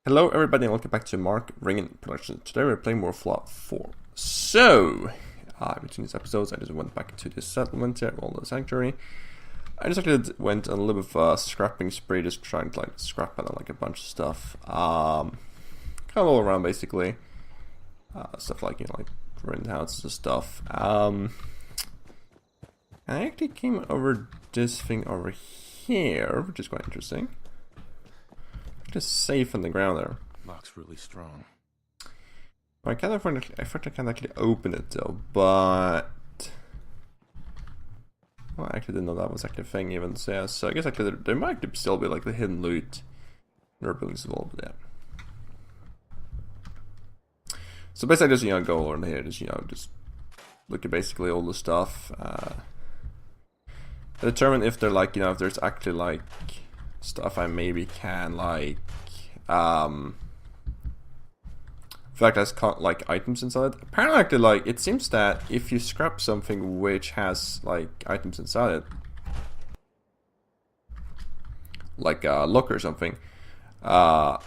Hello everybody and welcome back to Mark Ringen Productions. Today we're playing more Fallout 4. So, between these episodes I just went back to this settlement here, well, the sanctuary. I just actually went on a little bit of a scrapping spree, just trying to like scrap out like a bunch of stuff. Kind of all around basically. Stuff like, you know, like rent houses and stuff. I actually came over this thing over here, which is quite interesting. Just safe on the ground there. Lock's really strong. I can't actually open it though, but well, I actually didn't know that was actually a thing even. So yeah, so I guess actually there might still be like the hidden loot in our buildings as well, but yeah. So basically, just go over here, just just look at basically all the stuff. Determine if they're like if there's actually like stuff I maybe can like in fact there's like items inside. Apparently actually like it seems that if you scrap something which has like items inside it, like a lock or something, yeah,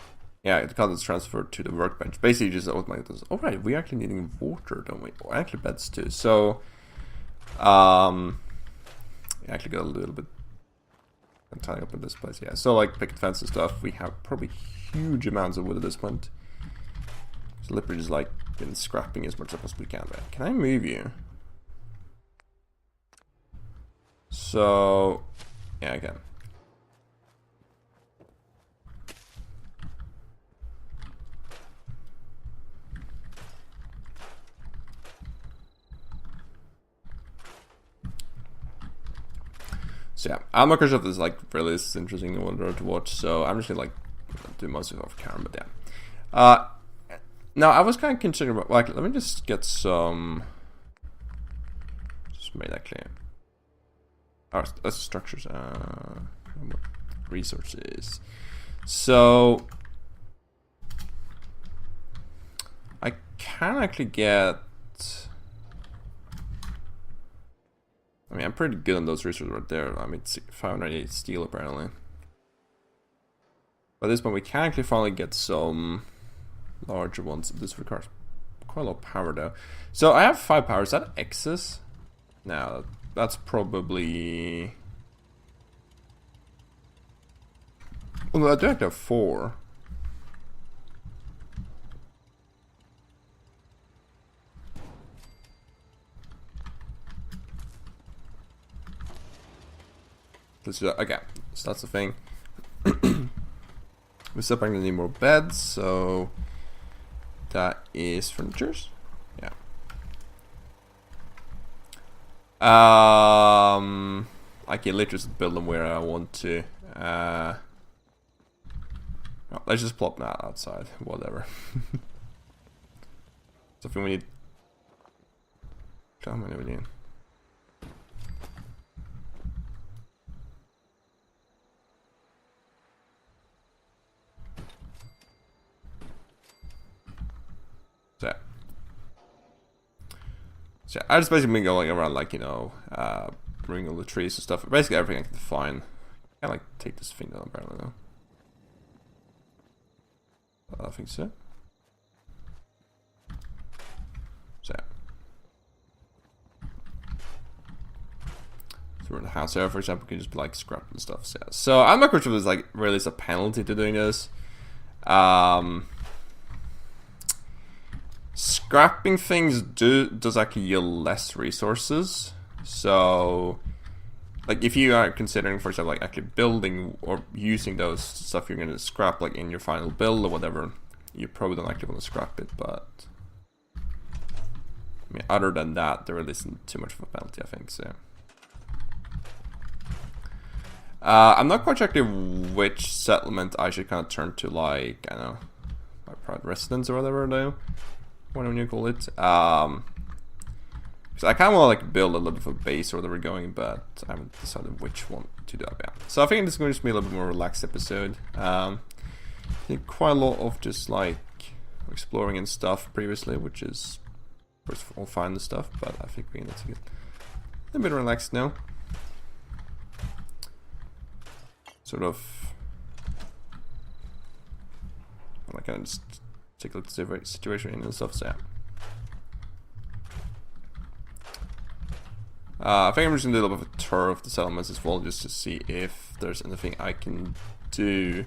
it becomes transferred to the workbench. Basically just automatically does. Oh right, we actually needing water, don't we? Or actually beds too. So I actually got a little bit I'm tying up in this place, yeah. So like picket fence and stuff, we have probably huge amounts of wood at this point. So literally just like been scrapping as much as I possibly can. But can I move you? So yeah, I can. So yeah, I'm not sure if this is like really is interesting to watch, so I'm just gonna like do most of it off camera, but yeah. Now I was kind of considering about like let me just get some just made that clear. Oh, that's structures, resources. So I can actually get I mean, I'm pretty good on those resources right there. I mean, 508 steel apparently. But at this point, we can actually finally get some larger ones. This requires quite a lot of power though. So I have 5 power. Is that excess? No, that's probably. Well, I do actually have 4. Okay, so that's the thing. We're still probably gonna need more beds, so that is furnitures. Yeah. I can literally just build them where I want to. Well, let's just plop that outside. Whatever. So if we need, how many we need? So I just basically been going around like bringing all the trees and stuff. Basically everything I can find. I like take this thing down apparently though. I think so. So we're in the house here, for example, we can just like scrap and stuff. So I'm not quite sure if there's like really is a penalty to doing this. Scrapping things does actually yield less resources. So like if you are considering, for example, like actually building or using those stuff you're going to scrap like in your final build or whatever, you probably don't actually want to scrap it. But I mean, other than that, there really isn't too much of a penalty, I think. So I'm not quite sure actually which settlement I should kind of turn to, like I don't know, my private residence or whatever though. Whatever you call it. So I kind of want to like build a little bit of a base or whatever we're going, but I haven't decided which one to do. Yeah. So I think this is going to be a little bit more relaxed episode. I think quite a lot of just like exploring and stuff previously, which is first of all fine and stuff, but I think we need to get a little bit relaxed now. Sort of I kind of just take a look at the situation and stuff. So yeah. I think I'm just gonna do a little bit of a tour of the settlements as well, just to see if there's anything I can do.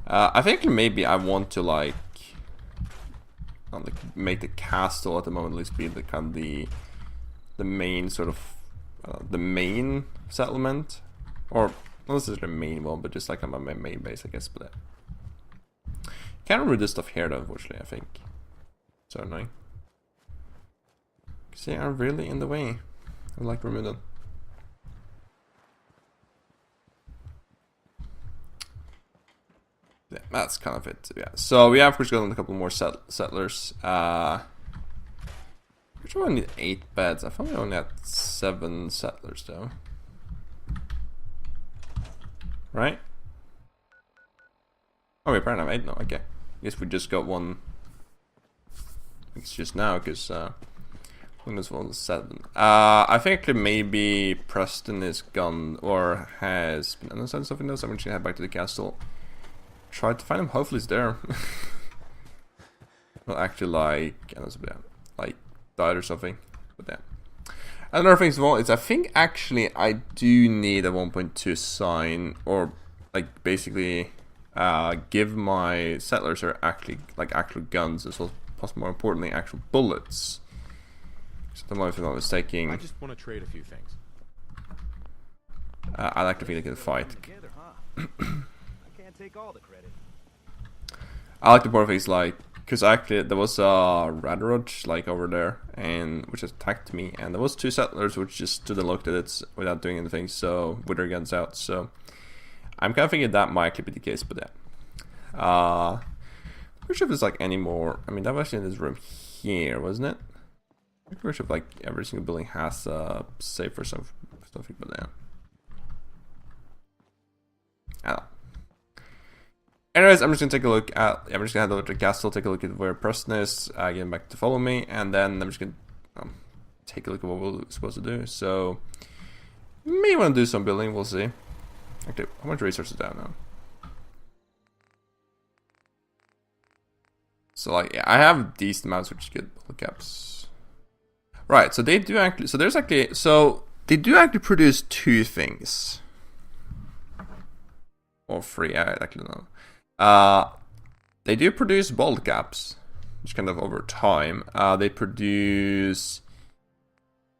I think maybe I want to like make the castle at the moment at least be the kind of the main sort of the main settlement, or not necessarily the main one, but just like on my main base, I guess. But can't remove this stuff here though, unfortunately. I think so annoying. See, I'm really in the way. I would like to remove them. Yeah, that's kind of it. Yeah. So we have, of course, got a couple more settlers. Which one need 8 beds? I thought we only had 7 settlers though. Right? Oh, we apparently have 8 now. Okay. I guess we just got one. It's just now because this one was 7. I think maybe Preston is gone or has been understand something else. I'm just gonna head back to the castle. Try to find him. Hopefully he's there. Not actually like died or something. But yeah. Another thing as well is I think actually I do need a 1.2 sign, or like basically give my settlers are actually like actual guns as well as possible, more importantly actual bullets. So if I'm not mistaken, I just want to trade a few things. I like to think they can fight. I can't take all the credit. I like the part of things like, because actually there was a Radroach like over there, and which attacked me, and there was 2 settlers which just stood and looked at it without doing anything, so with their guns out. So I'm kind of thinking that might actually be the case, but yeah. I'm not sure if there's like any more. I mean, that was actually in this room here, wasn't it? I'm not sure if like every single building has a safe or something, but yeah. I don't know. Anyways, I'm just gonna take a look at. I'm just gonna head over to the castle, take a look at where Preston is, get him back to follow me, and then I'm just gonna take a look at what we're supposed to do. So, may want to do some building. We'll see. Okay, how much resources down now? So, like, yeah, I have decent amounts, which is good. Bullet caps. Right. So they do actually. So there's actually. So they do actually produce 2 things. Or 3. I actually don't know. They do produce bolt caps, which kind of over time. They produce.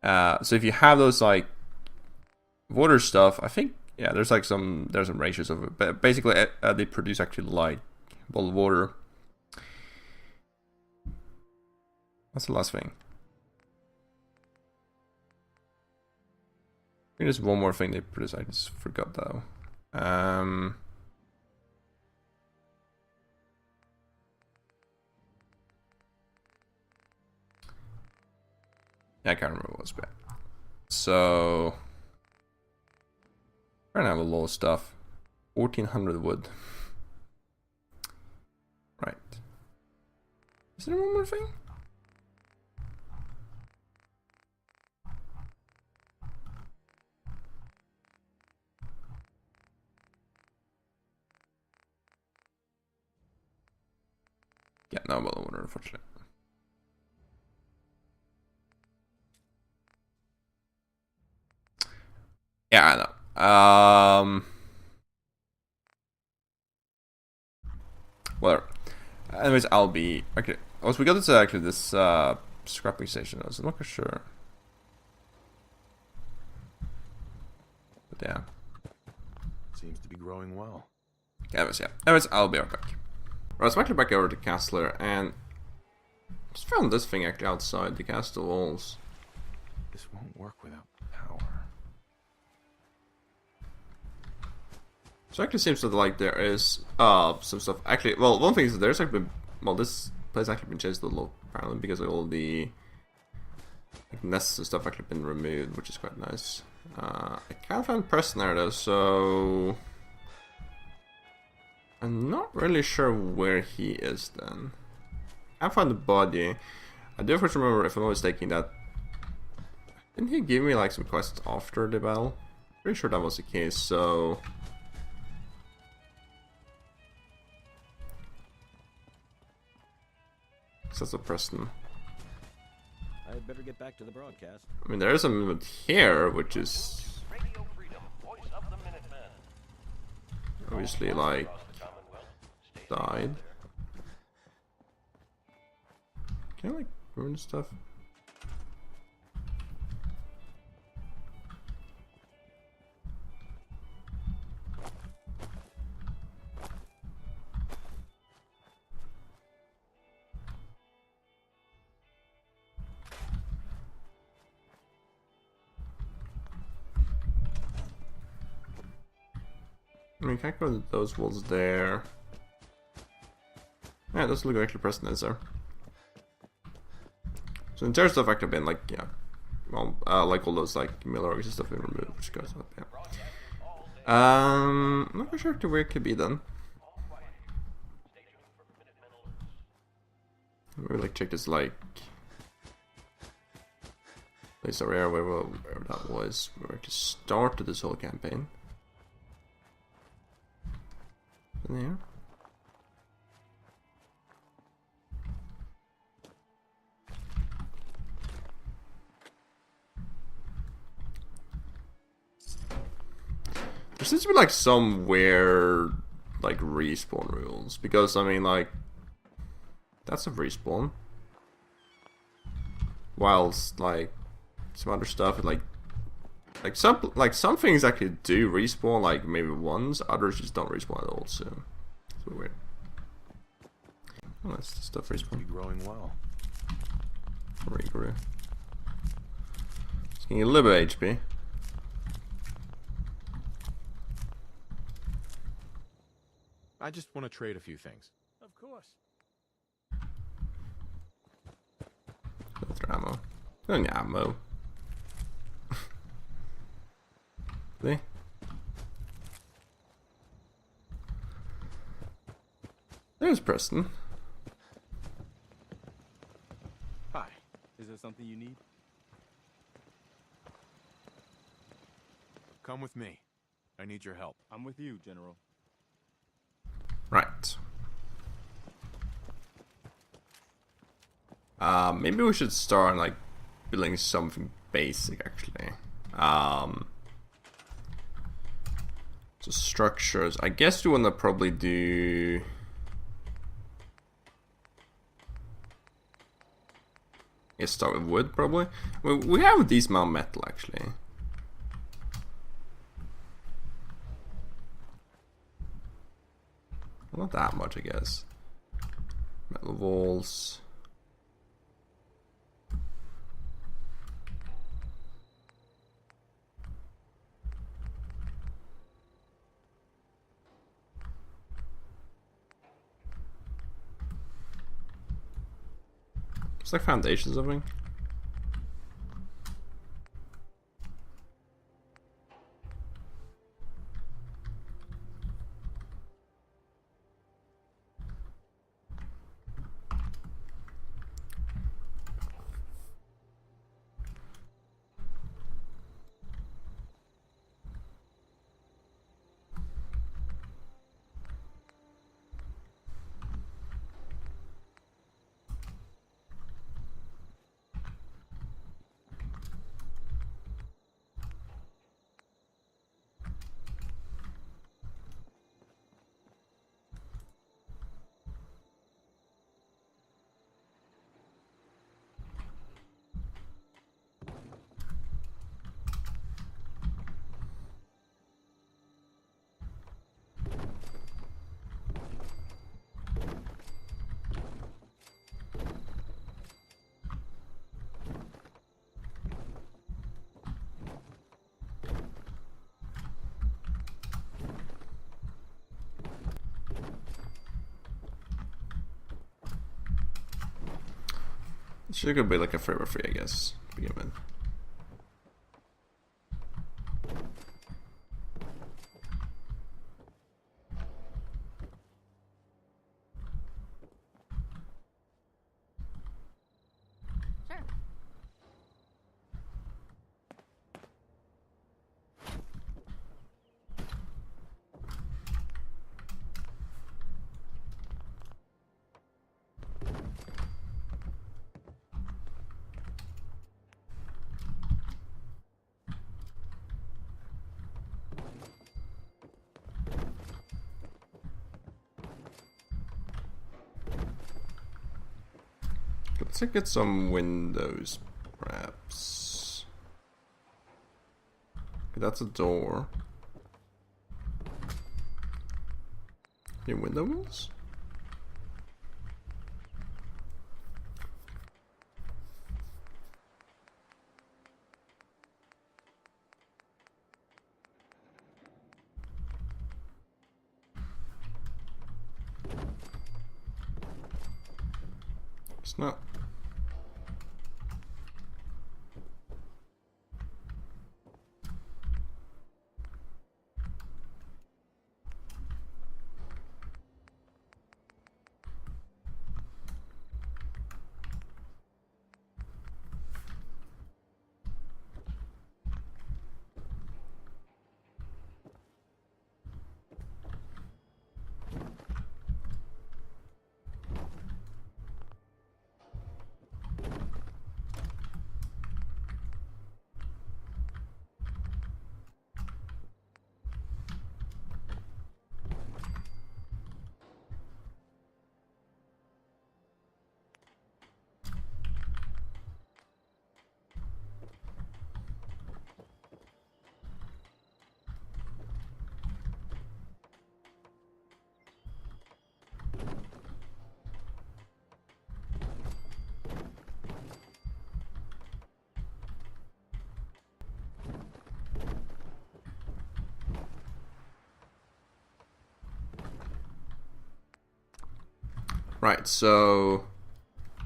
So if you have those like water stuff, I think there's some ratios of it, but basically they produce actually like bottled water. What's the last thing? I think there's one more thing they produce. I just forgot though. I can't remember what it was, but so we're gonna have a lot of stuff. 1400 wood. Right. Is there one more thing? Yeah, no bottled water, unfortunately. Yeah, I know. Whatever. Anyways, I'll be okay. Oh, so we got to actually this scrapping station. I was not sure. But yeah. Seems to be growing well. Anyways, yeah. Anyways, I'll be right back. Right, so I'm actually back over to Castler, and just found this thing actually outside the castle walls. This won't work without power. So it actually seems that like there is some stuff. Actually, well, one thing is that there's actually this place actually been changed a little apparently because all the like, nests and stuff actually been removed, which is quite nice. I can't find Preston there though, so I'm not really sure where he is then. I can't find the body. I do first remember, if I'm not mistaken, that didn't he give me like some quests after the battle? Pretty sure that was the case, so Says the Preston. I'd better get back to the broadcast. I mean, there is a movement here, which is Radio Freedom, voice of the Minutemen. obviously like Across the Commonwealth, stay died. Can I like ruin stuff? I mean, can't go to those walls there. Yeah, it does look like the Preston is there. So in terms of actually been like, yeah, well, like all those like Miller and stuff been removed, which goes up, yeah. I'm not quite sure to where it could be then. Maybe like check this like place area where that was, where we started this whole campaign. In there. There seems to be like some weird like respawn rules, because I mean like that's a respawn. Whilst like some other stuff like some things actually do respawn, like maybe once, others just don't respawn at all, so it's a bit weird. Oh, that's the stuff Seems to be respawn. growing well. Regrew. It's getting a little bit of HP. I just want to trade a few things. Of course. That's ammo. Any ammo. See? There's Preston. Hi. Is there something you need? Come with me. I need your help. I'm with you, General. Right. Maybe we should start like building something basic actually. So structures. I guess we wanna probably do start with wood probably. We have a decent amount of metal actually. Not that much, I guess. Metal walls. It's like foundations, I think. It should be like a forever free, I guess, to begin with. Sure. Let's get some windows, perhaps. Okay, that's a door. Any window wells? It's not. Right, so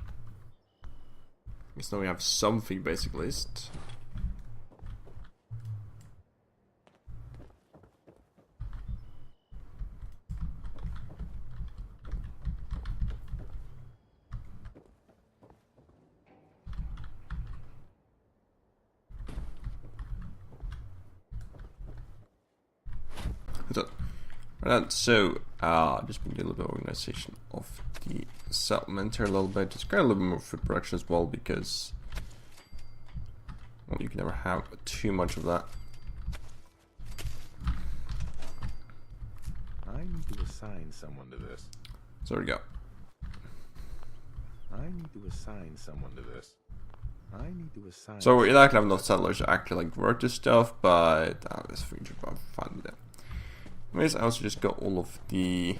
I guess now we have something basic list. So, just been doing a little bit of organization of the settlement here a little bit. Just got a little bit more food production as well because, well, you can never have too much of that. I need to assign someone to this. So there we go. I need to assign someone to this. I need to assign. So we're not gonna have enough settlers to actually like work this stuff, but this feature I'm fine with that. Anyways, I also just got all of the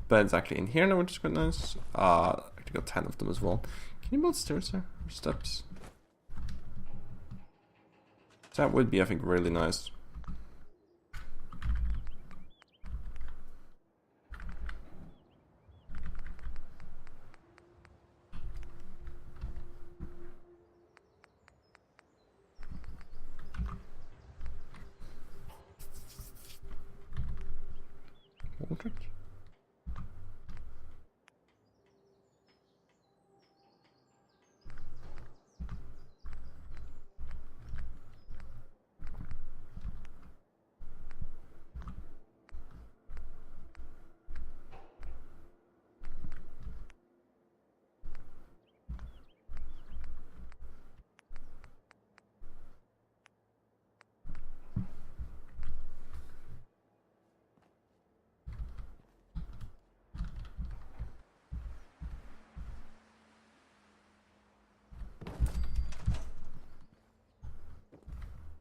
beds actually in here now, which is quite nice. I actually got 10 of them as well. Can you build stairs there? Or steps? That would be, I think, really nice. Okay.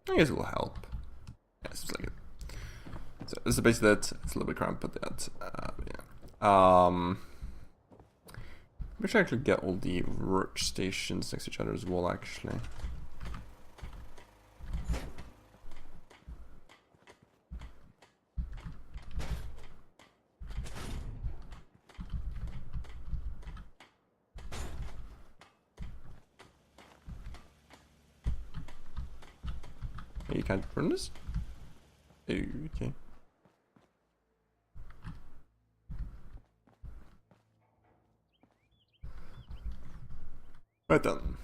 I guess it will help. Yeah, it seems like it. So this is basically it. It's a little bit cramped, but that, yeah. We should actually get all the workstations next to each other as well, actually. You can't burn this? Oh, okay. Right then.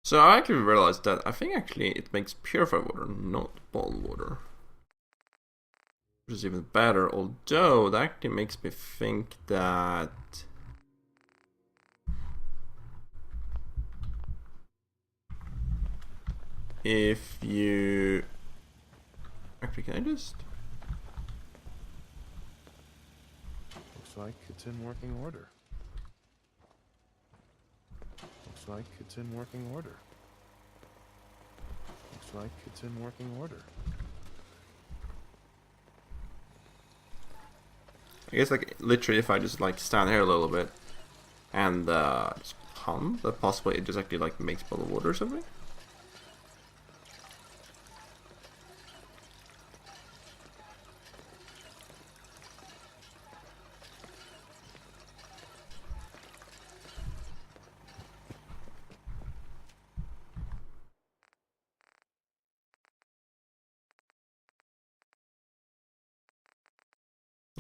So I actually realized that I think actually it makes purified water, not bottled water. Which is even better, although that actually makes me think that if you... Actually, can I just... Looks like it's in working order. Looks like it's in working order. Looks like it's in working order. I guess, like, literally if I just, like, stand here a little bit and just pump, that possibly it just actually, like, makes bottle water or something?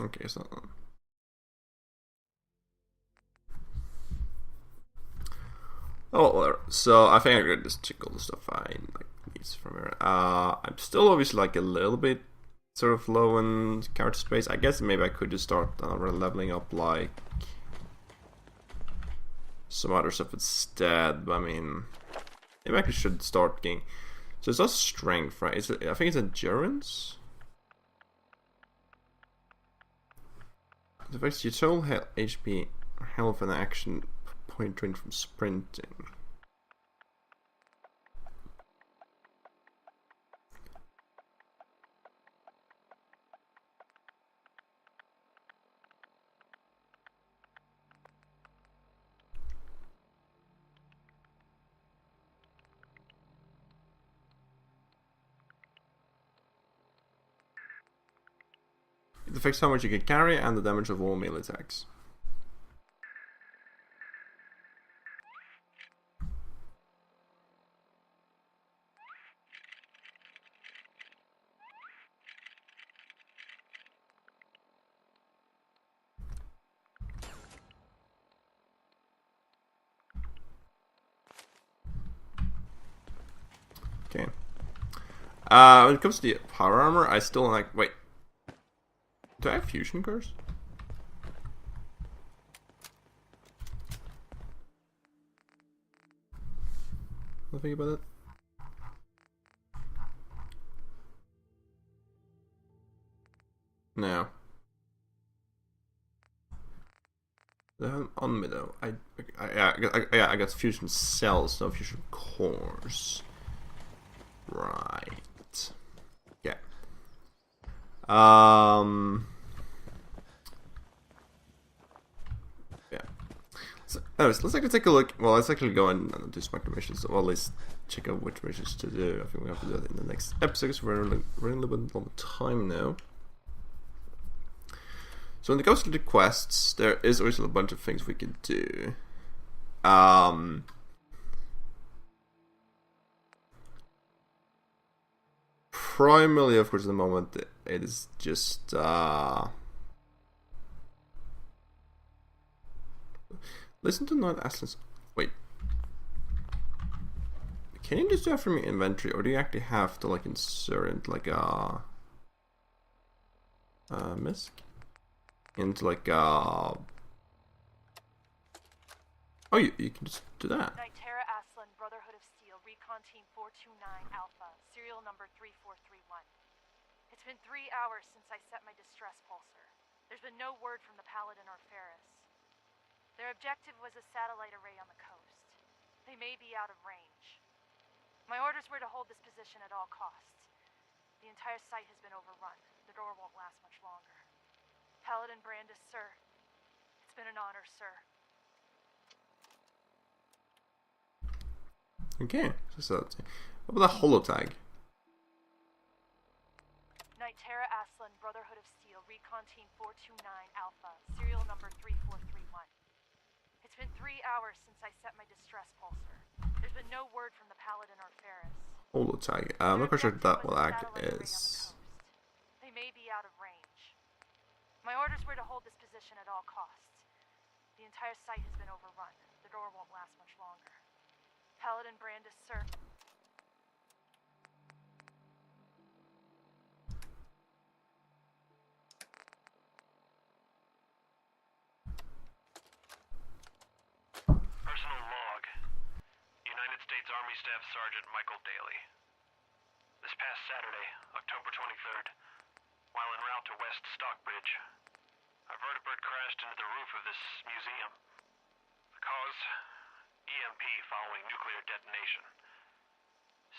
Okay, so... Oh, well, so I think I could just check all the stuff I like needs from here. I'm still obviously like a little bit sort of low in character space. I guess maybe I could just start leveling up like some other stuff instead. But I mean, maybe I should start getting. So it's not strength, right? Is it? I think it's endurance. It affects your total HP, health, and action point drained from sprinting. It affects how much you can carry and the damage of all melee attacks. Okay. When it comes to the power armor, I still like. Wait. Do I have fusion curse? Think about it. No. On me though. I got fusion cells, no fusion cores. Right. Yeah. Yeah. So, anyways, let's actually take a look. Well, let's actually go and do some active missions, or at least check out which missions to do. I think we have to do that in the next episode because we're running a little bit long time now. So when it comes to the quests, there is always a bunch of things we can do. Primarily, of course, at the moment, it is just listen to Night Aslan's. Wait, can you just do that from your inventory, or do you actually have to like insert it like a misc into like a? Oh, you can just do that. Nitera Aslan, Brotherhood of Steel, Recon Team 429 Alpha, serial number 3431. It's been 3 hours since I set my distress pulsar. There's been no word from the Paladin or Ferris. Their objective was a satellite array on the coast. They may be out of range. My orders were to hold this position at all costs. The entire site has been overrun. The door won't last much longer. Paladin Brandis, sir. It's been an honor, sir. Okay, so what about the holotag? Nitera Aslan, Brotherhood of Steel, Recon Team 429 Alpha, serial number 3431. It's been 3 hours since I set my distress pulsar. There's been no word from the Paladin or Ferris. Holotag. I'm not quite sure what that is. They may be out of range. My orders were to hold this position at all costs. The entire site has been overrun. The door won't last much longer. Paladin Brandis, sir. Personal log. United States Army Staff Sergeant Michael Daly. This past Saturday, October 23rd, while en route to West Stockbridge, a vertibird crashed into the roof of this museum. The cause? EMP following nuclear detonation.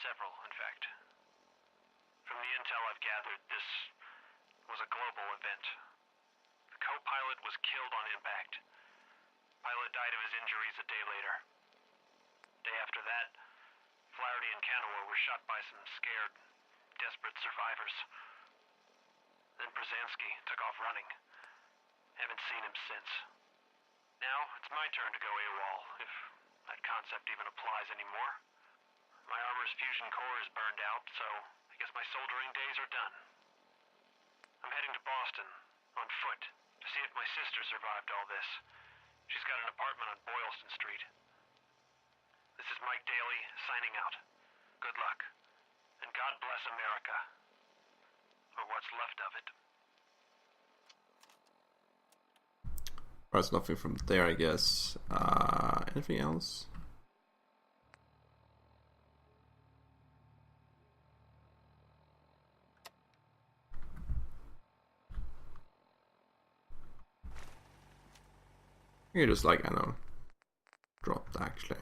Several, in fact. From the intel I've gathered, this was a global event. The co-pilot was killed on impact. Pilot died of his injuries a day later. Day after that, Flaherty and Canaway were shot by some scared, desperate survivors. Then Brzezinski took off running. Haven't seen him since. Now, it's my turn to go AWOL, if that concept even applies anymore. My armor's fusion core is burned out, so I guess my soldering days are done. I'm heading to Boston, on foot, to see if my sister survived all this. She's got an apartment on Boylston Street. This is Mike Daly, signing out. Good luck. And God bless America. Or what's left of it. There's nothing from there, I guess. Anything else? You just like, I know, dropped actually.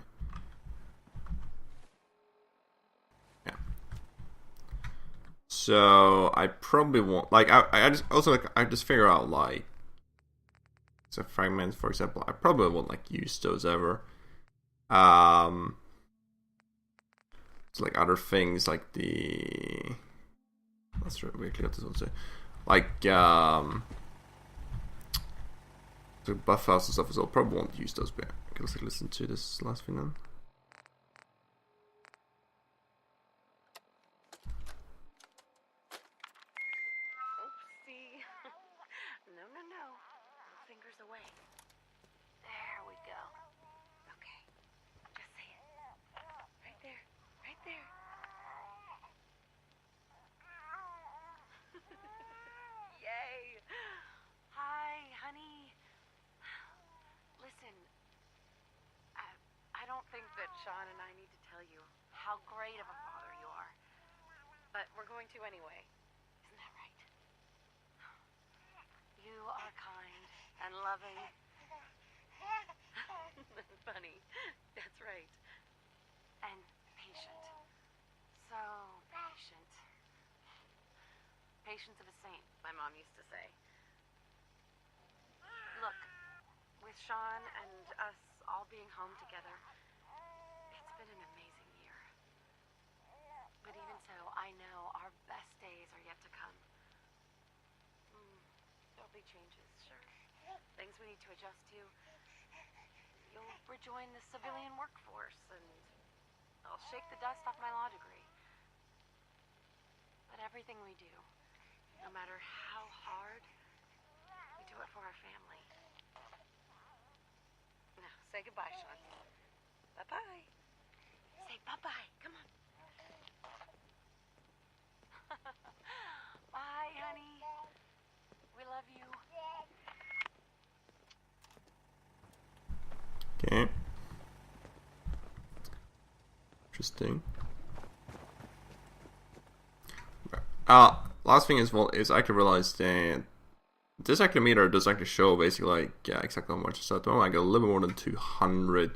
Yeah. So I probably won't, like, I just also, like, I just figure out, like, so fragments, for example, I probably won't, like, use those ever. So like other things like the, that's really clear what this will say, like the buff house and stuff as well. Probably won't use those, but okay, let's listen to this last thing then. Oopsie. No, no, no. Fingers away. There we go. Okay. Just say it. Right there. Right there. Yay. Hi, honey. Listen, I don't think that Sean and I need to tell you how great of a father you are. But we're going to anyway. Isn't that right? You are kind and loving. Funny. That's right. And patient. So patient. Patience of a saint, my mom used to say. Look, with Sean and us all being home together, it's been an amazing year. But even so, I know our best days are yet to come. There'll be changes, sure. Things we need to adjust to. You'll rejoin the civilian workforce, and I'll shake the dust off my law degree. But everything we do, no matter how hard, we do it for our family. Now, say goodbye, Sean. Bye-bye. Say bye-bye. Come on. Bye, honey. We love you. Okay. Interesting. Last thing as well is I actually realized that this actually meter does actually show basically like exactly how much. So at the moment I got a little bit more than 200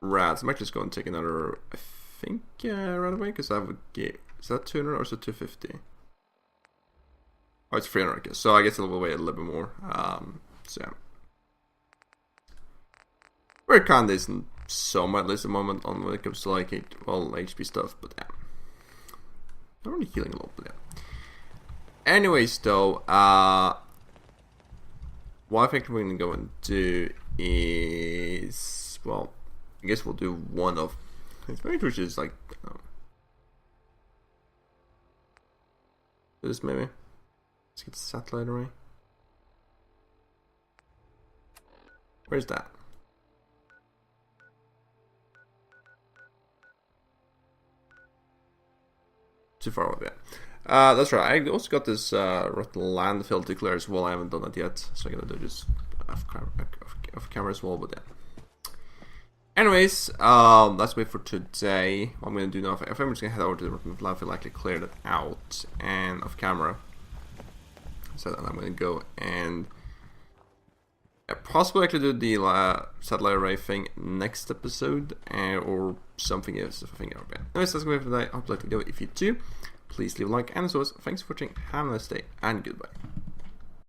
rats. I'm actually just going to take another, I think, right away, because I have a game. Is that 200 or is it 250? Oh, it's 300, I guess. So I guess it'll wait a little bit more. So yeah. We're kind of isn't so much at least at the moment on when it comes to like HP stuff, but yeah. I'm only healing a little bit, yeah. Anyways, though, what I think we're gonna go and do is, well, I guess we'll do one of, which is like, this maybe. Let's get the satellite array. Where's that? Too far away. That's right. I also got this rotten landfill declared as well. I haven't done that yet, so I'm gonna do just off camera as well. But yeah. Anyways, that's it for today. What I'm gonna do now, if I'm just gonna head over to the Rotten Life and likely clear that out and off camera. So then I'm gonna go and possibly actually do the satellite array thing next episode, or something else if I think of it. Anyways, that's gonna be it for today. I hope you liked the video. If you do, please leave a like, and as always, thanks for watching. Have a nice day and goodbye.